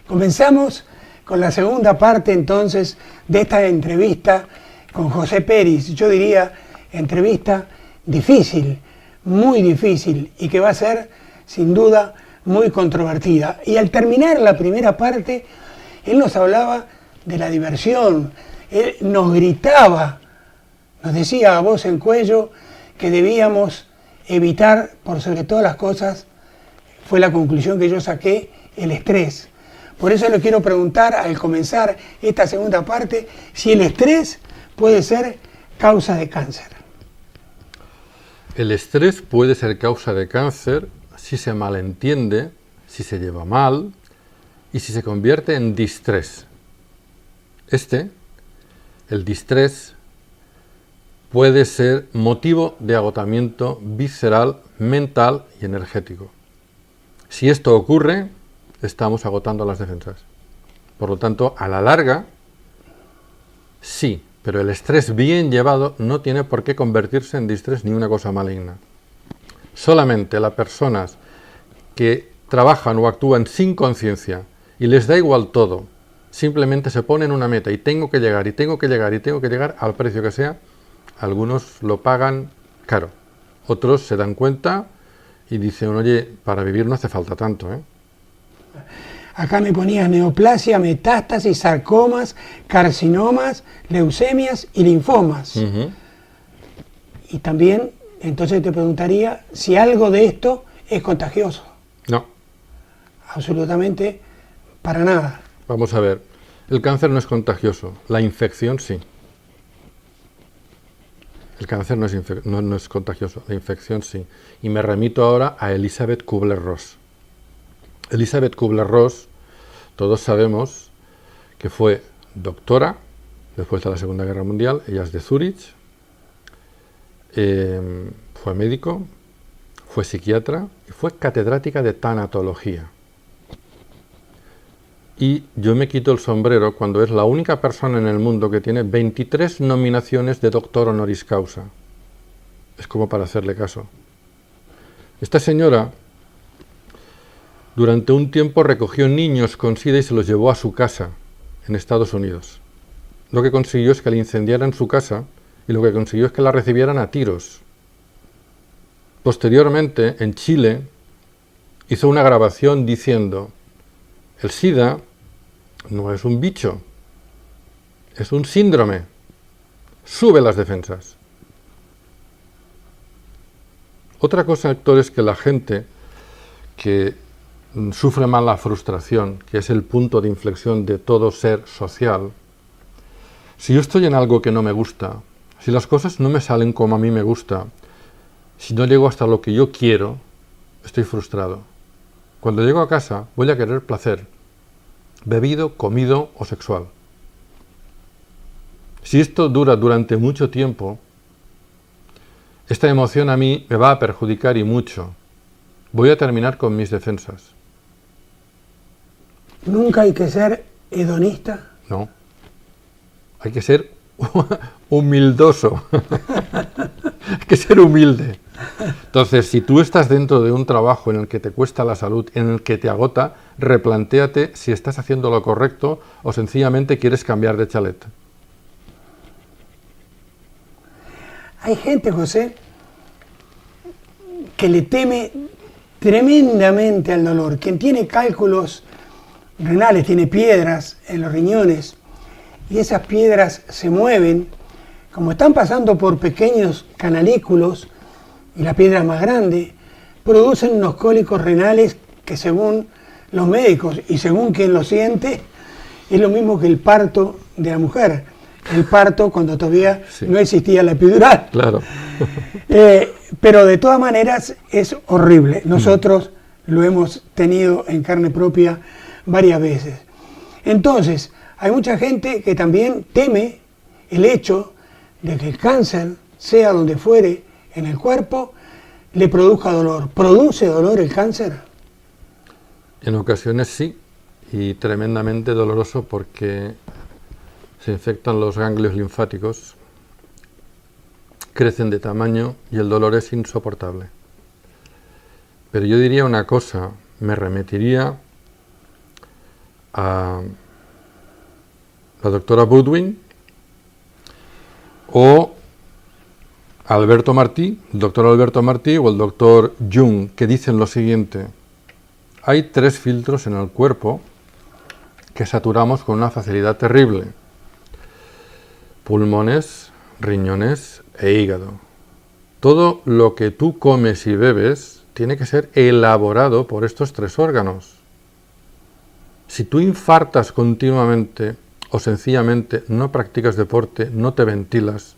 Comenzamos con la segunda parte entonces de esta entrevista con José Peris. Yo diría entrevista difícil, muy difícil, y que va a ser sin duda muy controvertida. Y al terminar la primera parte, él nos hablaba de la diversión, él nos gritaba, nos decía a voz en cuello que debíamos evitar, por sobre todas las cosas, fue la conclusión que yo saqué, el estrés. Por eso le quiero preguntar, al comenzar esta segunda parte, si el estrés puede ser causa de cáncer. El estrés puede ser causa de cáncer si se malentiende, si se lleva mal y si se convierte en distrés. El distrés, puede ser motivo de agotamiento visceral, mental y energético. Si esto ocurre, estamos agotando las defensas. Por lo tanto, a la larga, sí, pero el estrés bien llevado no tiene por qué convertirse en distrés ni una cosa maligna. Solamente las personas que trabajan o actúan sin conciencia y les da igual todo, simplemente se ponen una meta y tengo que llegar, y tengo que llegar, y tengo que llegar al precio que sea, algunos lo pagan caro. Otros se dan cuenta y dicen, oye, para vivir no hace falta tanto, ¿eh? Acá me ponías neoplasia, metástasis, sarcomas, carcinomas, leucemias y linfomas. Y también, entonces te preguntaría si algo de esto es contagioso. No. Absolutamente para nada. Vamos a ver, el cáncer no es contagioso, la infección sí. El cáncer no es contagioso, la infección sí. Y me remito ahora a Elisabeth Kubler-Ross. Elisabeth Kubler-Ross, todos sabemos que fue doctora después de la Segunda Guerra Mundial, ella es de Zúrich, fue médico, fue psiquiatra y fue catedrática de tanatología. Y yo me quito el sombrero cuando es la única persona en el mundo que tiene 23 nominaciones de doctor honoris causa. Es como para hacerle caso. Esta señora durante un tiempo recogió niños con SIDA y se los llevó a su casa en Estados Unidos. Lo que consiguió es que le incendiaran su casa y lo que consiguió es que la recibieran a tiros. Posteriormente, en Chile, hizo una grabación diciendo: el SIDA no es un bicho, es un síndrome. Sube las defensas. Otra cosa, Héctor, es que la gente que sufre más la frustración, que es el punto de inflexión de todo ser social, si yo estoy en algo que no me gusta, si las cosas no me salen como a mí me gusta, si no llego hasta lo que yo quiero, estoy frustrado. Cuando llego a casa voy a querer placer, bebido, comido o sexual. Si esto dura durante mucho tiempo, esta emoción a mí me va a perjudicar y mucho. Voy a terminar con mis defensas. ¿Nunca hay que ser hedonista? No. Hay que ser humildoso. Hay que ser humilde. Entonces, si tú estás dentro de un trabajo en el que te cuesta la salud, en el que te agota, replantéate si estás haciendo lo correcto o sencillamente quieres cambiar de chalet. Hay gente, José, que le teme tremendamente al dolor. Quien tiene cálculos renales, tiene piedras en los riñones, y esas piedras se mueven, como están pasando por pequeños canalículos, y la piedra más grande, producen unos cólicos renales que, según los médicos y según quien lo siente, es lo mismo que el parto de la mujer. El parto cuando todavía no existía la epidural. Claro. Pero de todas maneras es horrible. Nosotros lo hemos tenido en carne propia varias veces. Entonces, hay mucha gente que también teme el hecho de que el cáncer, sea donde fuere en el cuerpo, le produzca dolor. ¿Produce dolor el cáncer? En ocasiones sí, y tremendamente doloroso porque se infectan los ganglios linfáticos, crecen de tamaño y el dolor es insoportable. Pero yo diría una cosa, me remitiría a la doctora Budwin o Alberto Martí, el doctor Alberto Martí o el doctor Jung, que dicen lo siguiente: hay 3 filtros en el cuerpo que saturamos con una facilidad terrible: pulmones, riñones e hígado. Todo lo que tú comes y bebes tiene que ser elaborado por estos 3 órganos. Si tú infartas continuamente o sencillamente no practicas deporte, no te ventilas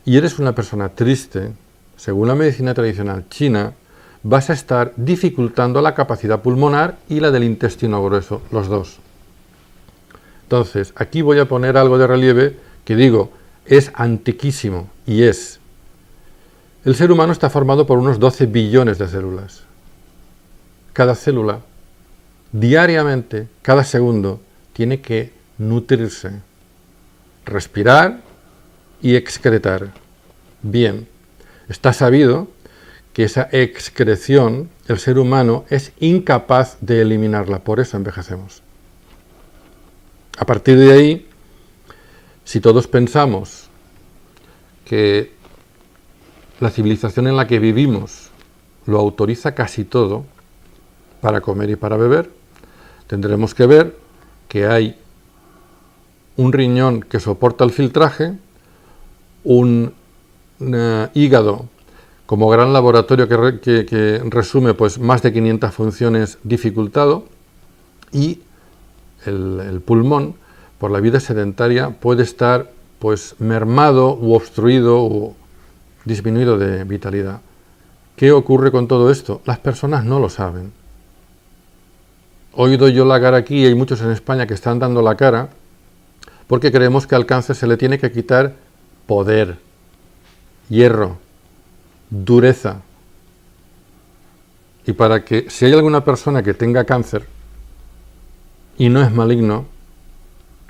y eres una persona triste, según la medicina tradicional china, vas a estar dificultando la capacidad pulmonar y la del intestino grueso, los dos. Entonces, aquí voy a poner algo de relieve que digo, es antiquísimo, y es: el ser humano está formado por unos 12 billones de células. Cada célula, diariamente, cada segundo, tiene que nutrirse, respirar y excretar. Bien, está sabido que esa excreción, el ser humano es incapaz de eliminarla, por eso envejecemos. A partir de ahí, si todos pensamos que la civilización en la que vivimos lo autoriza casi todo para comer y para beber, tendremos que ver que hay un riñón que soporta el filtraje, un hígado como gran laboratorio que resume pues más de 500 funciones dificultado, y el pulmón, por la vida sedentaria, puede estar pues mermado u obstruido o disminuido de vitalidad. ¿Qué ocurre con todo esto? Las personas no lo saben. Hoy doy yo la cara aquí y hay muchos en España que están dando la cara porque creemos que al cáncer se le tiene que quitar poder, hierro, dureza. Y para que, si hay alguna persona que tenga cáncer y no es maligno,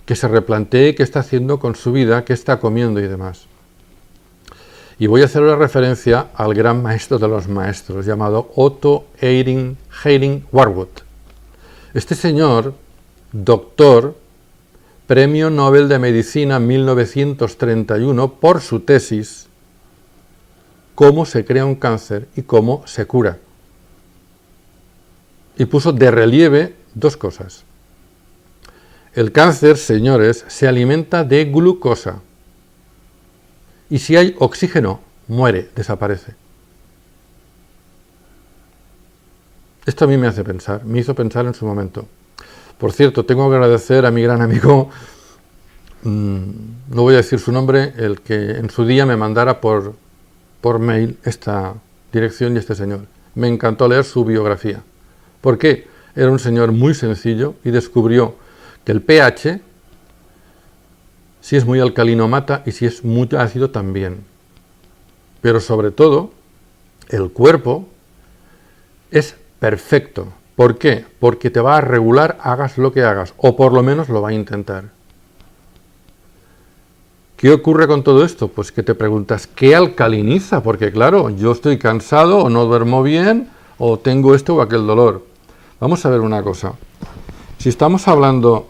que se replantee qué está haciendo con su vida, qué está comiendo y demás. Y voy a hacer una referencia al gran maestro de los maestros, llamado Otto Hering Warburg. Este señor, doctor, Premio Nobel de Medicina 1931, por su tesis Cómo se crea un cáncer y cómo se cura. Y puso de relieve 2 cosas. El cáncer, señores, se alimenta de glucosa. Y si hay oxígeno, muere, desaparece. Esto a mí me hace pensar, me hizo pensar en su momento. Por cierto, tengo que agradecer a mi gran amigo, no voy a decir su nombre, el que en su día me mandara por mail esta dirección y este señor. Me encantó leer su biografía. ¿Por qué? Era un señor muy sencillo y descubrió que el pH, si es muy alcalino mata y si es muy ácido también. Pero sobre todo, el cuerpo es perfecto. ¿Por qué? Porque te va a regular hagas lo que hagas, o por lo menos lo va a intentar. ¿Qué ocurre con todo esto? Pues que te preguntas, ¿qué alcaliniza? Porque claro, yo estoy cansado, o no duermo bien, o tengo esto o aquel dolor. Vamos a ver una cosa. Si estamos hablando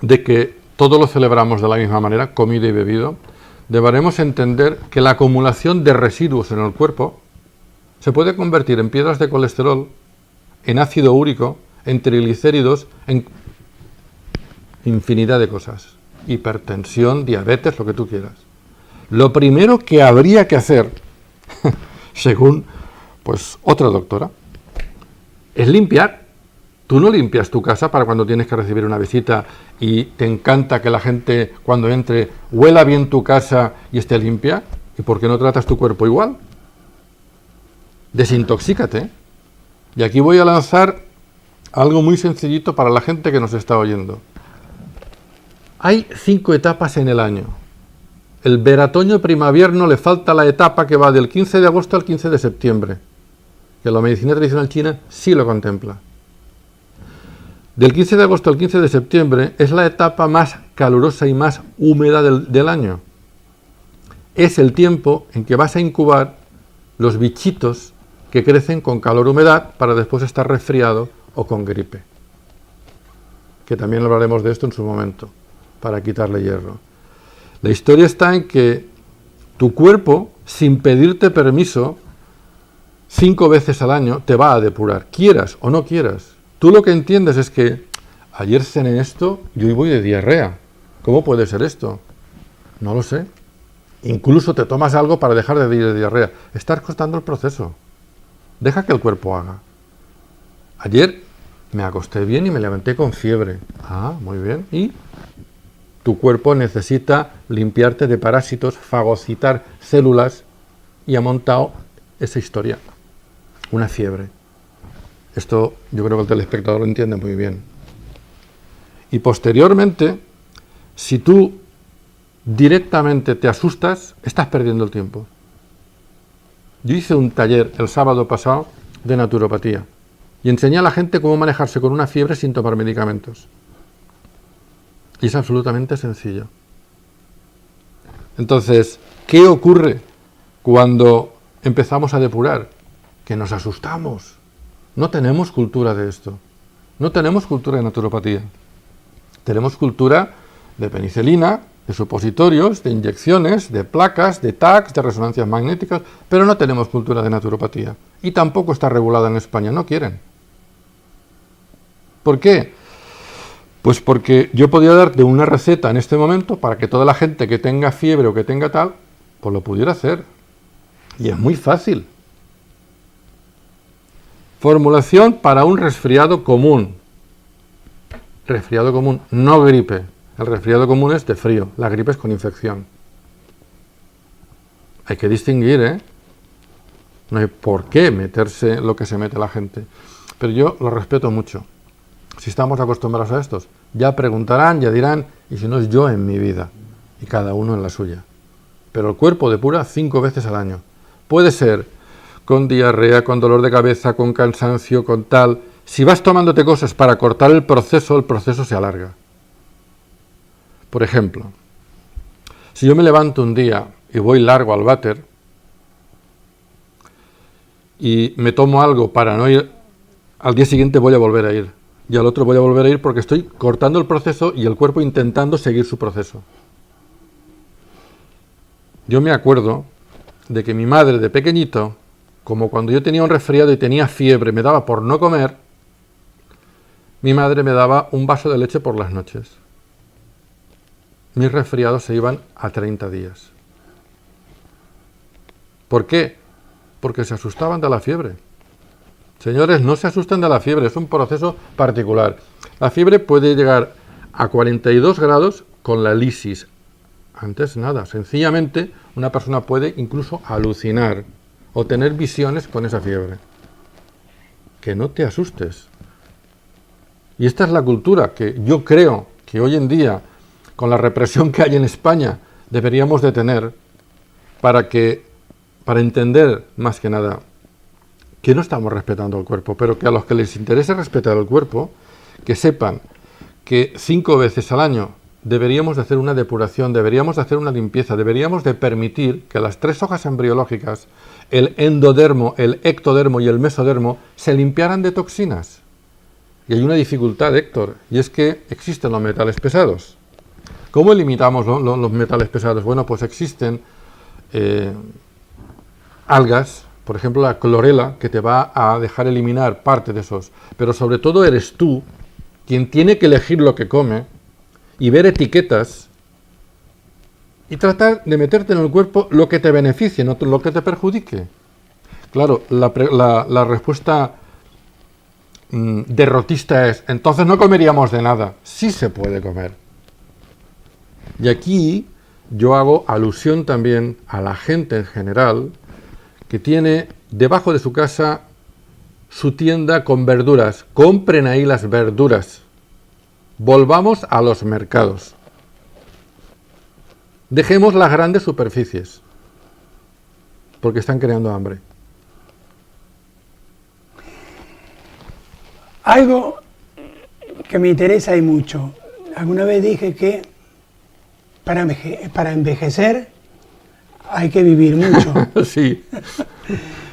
de que todo lo celebramos de la misma manera, comido y bebido, deberemos entender que la acumulación de residuos en el cuerpo se puede convertir en piedras de colesterol, en ácido úrico, en triglicéridos, en infinidad de cosas. Hipertensión, diabetes, lo que tú quieras. Lo primero que habría que hacer, según pues otra doctora, es limpiar. Tú no limpias tu casa para cuando tienes que recibir una visita y te encanta que la gente cuando entre huela bien tu casa y esté limpia. ¿Y por qué no tratas tu cuerpo igual? Desintoxícate. Y aquí voy a lanzar algo muy sencillito para la gente que nos está oyendo. Hay 5 etapas en el año. El veratoño primavierno le falta la etapa que va del 15 de agosto al 15 de septiembre, que la medicina tradicional china sí lo contempla. Del 15 de agosto al 15 de septiembre es la etapa más calurosa y más húmeda del año. Es el tiempo en que vas a incubar los bichitos que crecen con calor-humedad para después estar resfriado o con gripe. que también hablaremos de esto en su momento, para quitarle hierro. La historia está en que tu cuerpo, sin pedirte permiso, 5 veces al año te va a depurar, quieras o no quieras. Tú lo que entiendes es que ayer cené esto y hoy voy de diarrea. ¿Cómo puede ser esto? No lo sé. Incluso te tomas algo para dejar de ir de diarrea. Estás cortando el proceso. Deja que el cuerpo haga. Ayer me acosté bien y me levanté con fiebre. Ah, muy bien. ¿Y? Tu cuerpo necesita limpiarte de parásitos, fagocitar células y ha montado esa historia. Una fiebre. Esto yo creo que el telespectador lo entiende muy bien. Y posteriormente, si tú directamente te asustas, estás perdiendo el tiempo. Yo hice un taller el sábado pasado de naturopatía y enseñé a la gente cómo manejarse con una fiebre sin tomar medicamentos. Y es absolutamente sencillo. Entonces, ¿qué ocurre cuando empezamos a depurar? Que nos asustamos. No tenemos cultura de esto. No tenemos cultura de naturopatía. Tenemos cultura de penicilina, de supositorios, de inyecciones, de placas, de TACs, de resonancias magnéticas, pero no tenemos cultura de naturopatía. Y tampoco está regulada en España, no quieren. ¿Por qué? Pues porque yo podía darte una receta en este momento para que toda la gente que tenga fiebre o que tenga tal, pues lo pudiera hacer. Y es muy fácil. Formulación para un resfriado común. Resfriado común, no gripe. El resfriado común es de frío, la gripe es con infección. Hay que distinguir, ¿eh? No hay por qué meterse lo que se mete la gente. Pero yo lo respeto mucho. Si estamos acostumbrados a estos, ya preguntarán, ya dirán, y si no es yo en mi vida, y cada uno en la suya. Pero el cuerpo depura 5 veces al año. Puede ser con diarrea, con dolor de cabeza, con cansancio, con tal. Si vas tomándote cosas para cortar el proceso se alarga. Por ejemplo, si yo me levanto un día y voy largo al váter y me tomo algo para no ir, al día siguiente voy a volver a ir. Y al otro voy a volver a ir porque estoy cortando el proceso y el cuerpo intentando seguir su proceso. Yo me acuerdo de que mi madre de pequeñito, como cuando yo tenía un resfriado y tenía fiebre, me daba por no comer, mi madre me daba un vaso de leche por las noches. Mis resfriados se iban a 30 días. ¿Por qué? Porque se asustaban de la fiebre. Señores, no se asusten de la fiebre, es un proceso particular. La fiebre puede llegar a 42 grados con la lisis. Antes nada, sencillamente una persona puede incluso alucinar o tener visiones con esa fiebre. Que no te asustes. Y esta es la cultura que yo creo que hoy en día, con la represión que hay en España, deberíamos de tener para entender más que nada que no estamos respetando el cuerpo, pero que a los que les interese respetar el cuerpo, que sepan que 5 veces al año deberíamos de hacer una depuración, deberíamos de hacer una limpieza, deberíamos de permitir que las 3 hojas embriológicas, el endodermo, el ectodermo y el mesodermo, se limpiaran de toxinas. Y hay una dificultad, Héctor, y es que existen los metales pesados. ¿Cómo eliminamos los metales pesados? Bueno, pues existen algas, por ejemplo la clorela, que te va a dejar eliminar parte de esos. Pero sobre todo eres tú quien tiene que elegir lo que come y ver etiquetas y tratar de meterte en el cuerpo lo que te beneficie, no lo que te perjudique. Claro, la respuesta derrotista es, entonces no comeríamos de nada. Sí se puede comer. Y aquí yo hago alusión también a la gente en general que tiene debajo de su casa su tienda con verduras. Compren ahí las verduras. Volvamos a los mercados. Dejemos las grandes superficies, porque están creando hambre. Algo que me interesa y mucho. Alguna vez dije que para envejecer hay que vivir mucho. Sí.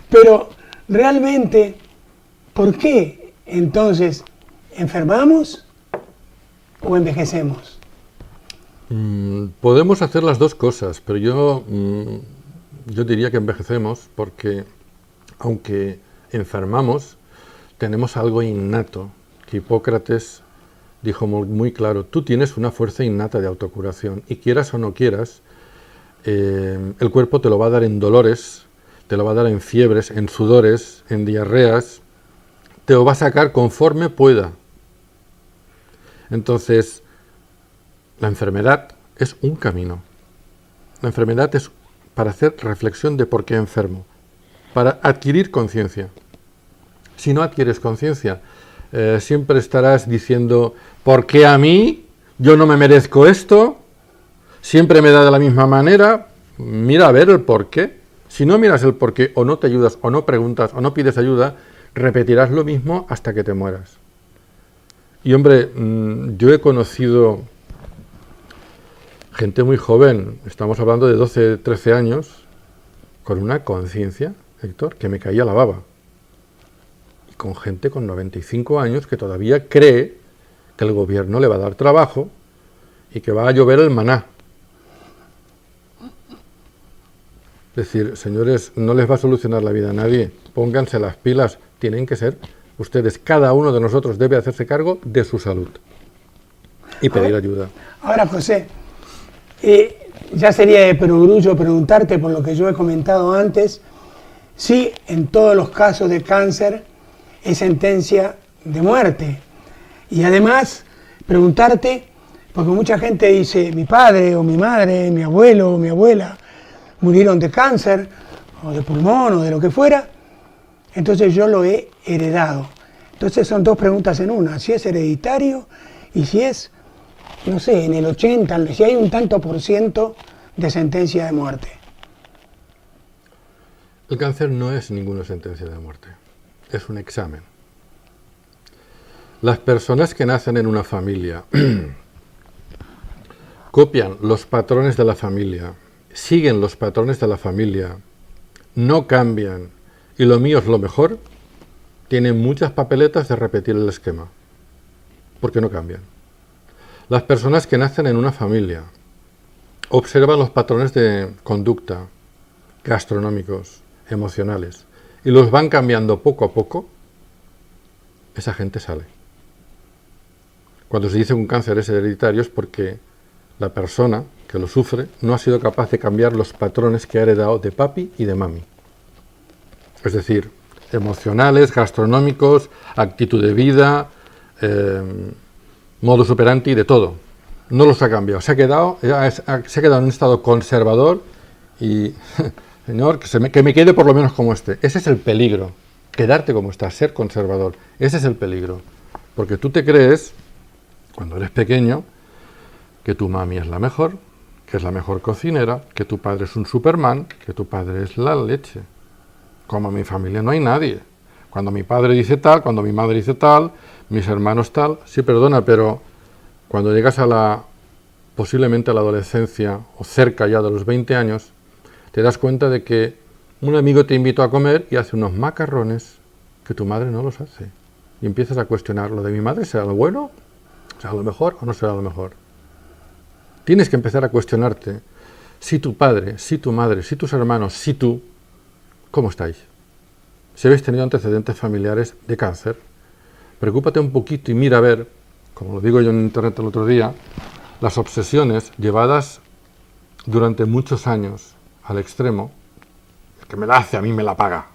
Pero realmente, ¿por qué entonces enfermamos o envejecemos? Podemos hacer las dos cosas, pero yo diría que envejecemos porque, aunque enfermamos, tenemos algo innato, que Hipócrates dijo muy claro: tú tienes una fuerza innata de autocuración, y quieras o no quieras, el cuerpo te lo va a dar en dolores, te lo va a dar en fiebres, en sudores, en diarreas, te lo va a sacar conforme pueda. Entonces, la enfermedad es un camino. La enfermedad es para hacer reflexión de por qué enfermo, para adquirir conciencia. Si no adquieres conciencia, siempre estarás diciendo: ¿por qué a mí? Yo no me merezco esto, siempre me da de la misma manera. Mira a ver el por qué. Si no miras el por qué, o no te ayudas, o no preguntas, o no pides ayuda, repetirás lo mismo hasta que te mueras. Y hombre, yo he conocido gente muy joven, estamos hablando de 12, 13 años, con una conciencia, Héctor, que me caía la baba. Y con gente con 95 años que todavía cree que el gobierno le va a dar trabajo y que va a llover el maná. Es decir, señores, no les va a solucionar la vida a nadie. Pónganse las pilas. Tienen que ser ustedes, cada uno de nosotros debe hacerse cargo de su salud y pedir ayuda. Ahora, José, ya sería de perogrullo preguntarte, por lo que yo he comentado antes, si en todos los casos de cáncer es sentencia de muerte. Y además, preguntarte, porque mucha gente dice: mi padre o mi madre, mi abuelo o mi abuela murieron de cáncer, o de pulmón, o de lo que fuera, entonces yo lo he heredado. Entonces son dos preguntas en una: si es hereditario y si es, no sé, en el 80, si hay un tanto por ciento de sentencia de muerte. El cáncer no es ninguna sentencia de muerte, es un examen. Las personas que nacen en una familia copian los patrones de la familia, siguen los patrones de la familia, no cambian, y lo mío es lo mejor, tienen muchas papeletas de repetir el esquema, porque no cambian. Las personas que nacen en una familia observan los patrones de conducta, gastronómicos, emocionales, y los van cambiando poco a poco, esa gente sale. Cuando se dice que un cáncer es hereditario es porque la persona que lo sufre no ha sido capaz de cambiar los patrones que ha heredado de papi y de mami. Es decir, emocionales, gastronómicos, actitud de vida, modus operandi, de todo. No los ha cambiado. Se ha quedado en un estado conservador y, señor, que me quede por lo menos como esté. Ese es el peligro. Quedarte como estás, ser conservador. Ese es el peligro. Porque tú te crees, cuando eres pequeño, que tu mami es la mejor, que es la mejor cocinera, que tu padre es un Superman, que tu padre es la leche. Como en mi familia no hay nadie. Cuando mi padre dice tal, cuando mi madre dice tal, mis hermanos tal. Sí, perdona, pero cuando llegas posiblemente a la adolescencia, o cerca ya de los 20 años, te das cuenta de que un amigo te invitó a comer y hace unos macarrones que tu madre no los hace. Y empiezas a cuestionar: ¿lo de mi madre será lo bueno? ¿Será lo mejor o no será lo mejor? Tienes que empezar a cuestionarte si tu padre, si tu madre, si tus hermanos, si tú, ¿cómo estáis? Si habéis tenido antecedentes familiares de cáncer, preocúpate un poquito y mira a ver, como lo digo yo en internet el otro día, las obsesiones llevadas durante muchos años al extremo. El que me la hace a mí me la paga.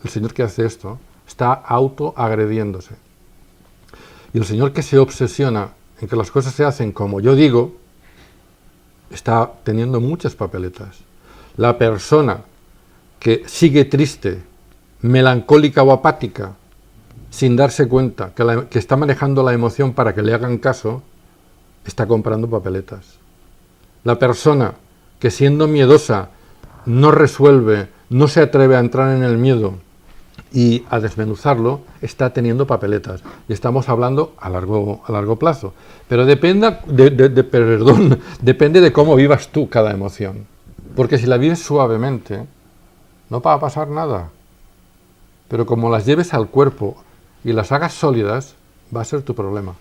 El señor que hace esto está autoagrediéndose. Y el señor que se obsesiona en que las cosas se hacen como yo digo, está teniendo muchas papeletas. La persona que sigue triste, melancólica o apática, sin darse cuenta que está manejando la emoción para que le hagan caso, está comprando papeletas. La persona que, siendo miedosa, no resuelve, no se atreve a entrar en el miedo y a desmenuzarlo, está teniendo papeletas. Y estamos hablando a largo plazo. Pero depende de cómo vivas tú cada emoción. Porque si la vives suavemente, no va a pasar nada. Pero como las lleves al cuerpo y las hagas sólidas, va a ser tu problema.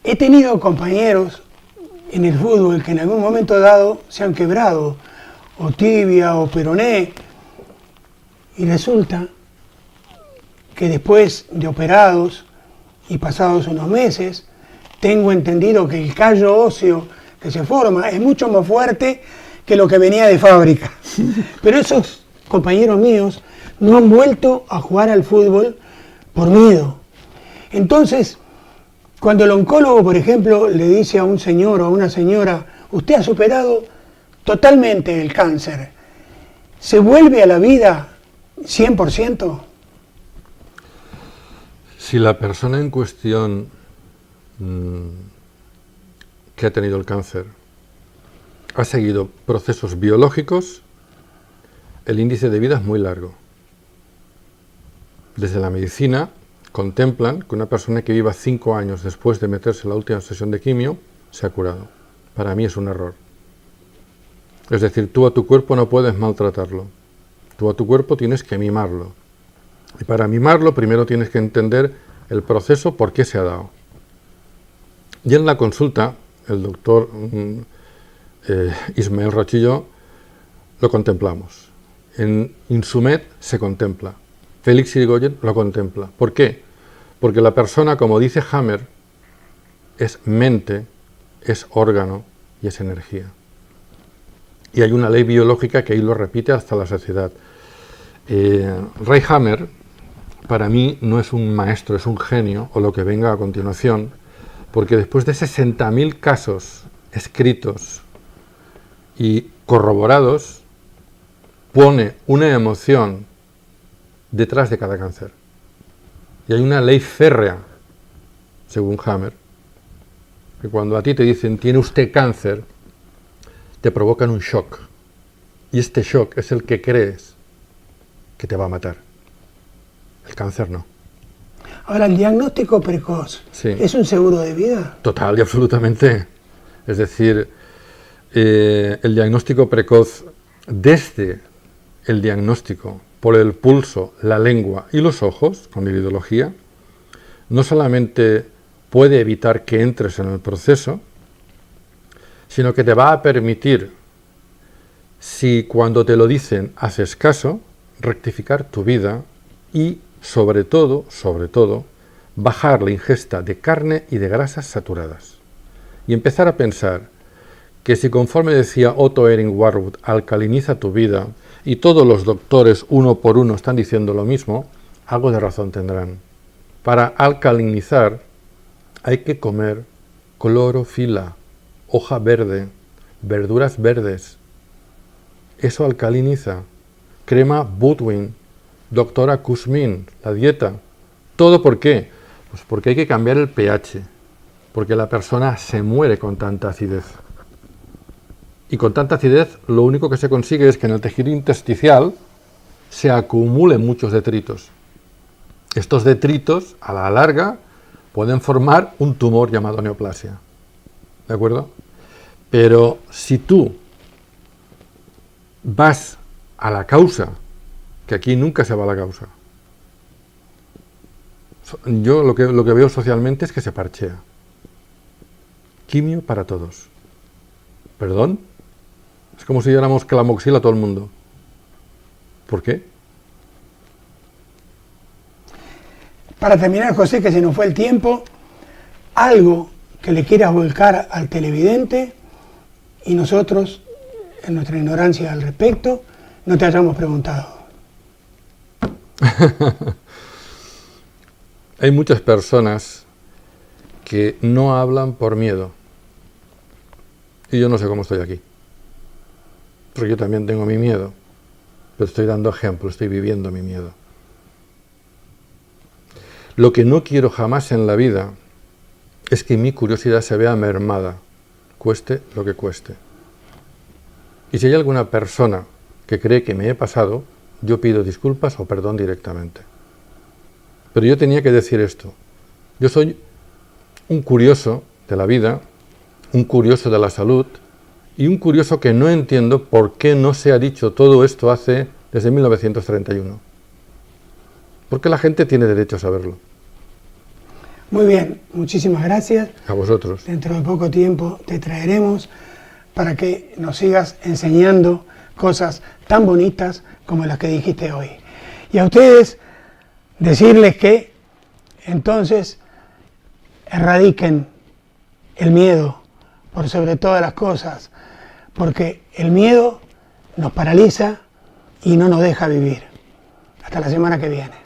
He tenido compañeros en el fútbol que en algún momento dado se han quebrado, o tibia o peroné, y resulta que después de operados y pasados unos meses, tengo entendido que el callo óseo que se forma es mucho más fuerte que lo que venía de fábrica. Pero esos compañeros míos no han vuelto a jugar al fútbol por miedo. Entonces, cuando el oncólogo, por ejemplo, le dice a un señor o a una señora, usted ha superado totalmente el cáncer, ¿se vuelve a la vida 100%? Si la persona en cuestión que ha tenido el cáncer ha seguido procesos biológicos, el índice de vida es muy largo. Desde la medicina contemplan que una persona que viva 5 años después de meterse la última sesión de quimio se ha curado. Para mí es un error. Es decir, tú a tu cuerpo no puedes maltratarlo. Tú a tu cuerpo tienes que mimarlo. Y para mimarlo primero tienes que entender el proceso, por qué se ha dado. Y en la consulta, el doctor Ismael Rochillo lo contemplamos. En Insumed se contempla. Félix Irigoyen lo contempla. ¿Por qué? Porque la persona, como dice Hammer, es mente, es órgano y es energía. Y hay una ley biológica que ahí lo repite hasta la saciedad. Ray Hammer, para mí, no es un maestro, es un genio, o lo que venga a continuación, porque después de 60.000 casos escritos y corroborados, pone una emoción detrás de cada cáncer. Y hay una ley férrea, según Hammer, que cuando a ti te dicen, tiene usted cáncer, te provocan un shock. Y este shock es el que crees que te va a matar. El cáncer no. Ahora, el diagnóstico precoz, Sí. ¿es un seguro de vida? Total y absolutamente. Es decir, el diagnóstico precoz, desde el diagnóstico por el pulso, la lengua y los ojos, con iridología, no solamente puede evitar que entres en el proceso, sino que te va a permitir, si cuando te lo dicen haces caso, rectificar tu vida y, sobre todo, bajar la ingesta de carne y de grasas saturadas. Y empezar a pensar que si, conforme decía Otto Ering Warburg, alcaliniza tu vida, y todos los doctores uno por uno están diciendo lo mismo, algo de razón tendrán. Para alcalinizar hay que comer clorofila, hoja verde, verduras verdes. Eso alcaliniza. Crema Budwin, doctora Kuzmin, la dieta. ¿Todo por qué? Pues porque hay que cambiar el pH, porque la persona se muere con tanta acidez. Y con tanta acidez lo único que se consigue es que en el tejido intersticial se acumulen muchos detritos. Estos detritos, a la larga, pueden formar un tumor llamado neoplasia. ¿De acuerdo? Pero si tú vas a la causa, que aquí nunca se va a la causa, yo lo que veo socialmente es que se parchea. Quimio para todos. ¿Perdón? Es como si diéramos clamoxil a todo el mundo. ¿Por qué? Para terminar, José, que se nos fue el tiempo, algo que le quieras volcar al televidente y nosotros, en nuestra ignorancia al respecto, no te hayamos preguntado. Hay muchas personas que no hablan por miedo. Y yo no sé cómo estoy aquí. Porque yo también tengo mi miedo. Pero estoy dando ejemplo, estoy viviendo mi miedo. Lo que no quiero jamás en la vida es que mi curiosidad se vea mermada, cueste lo que cueste. Y si hay alguna persona que cree que me he pasado, yo pido disculpas o perdón directamente. Pero yo tenía que decir esto. Yo soy un curioso de la vida, un curioso de la salud y un curioso que no entiendo por qué no se ha dicho todo esto desde 1931. Porque la gente tiene derecho a saberlo. Muy bien, muchísimas gracias. A vosotros. Dentro de poco tiempo te traeremos para que nos sigas enseñando cosas tan bonitas como las que dijiste hoy. Y a ustedes decirles que entonces erradiquen el miedo por sobre todas las cosas, porque el miedo nos paraliza y no nos deja vivir. Hasta la semana que viene.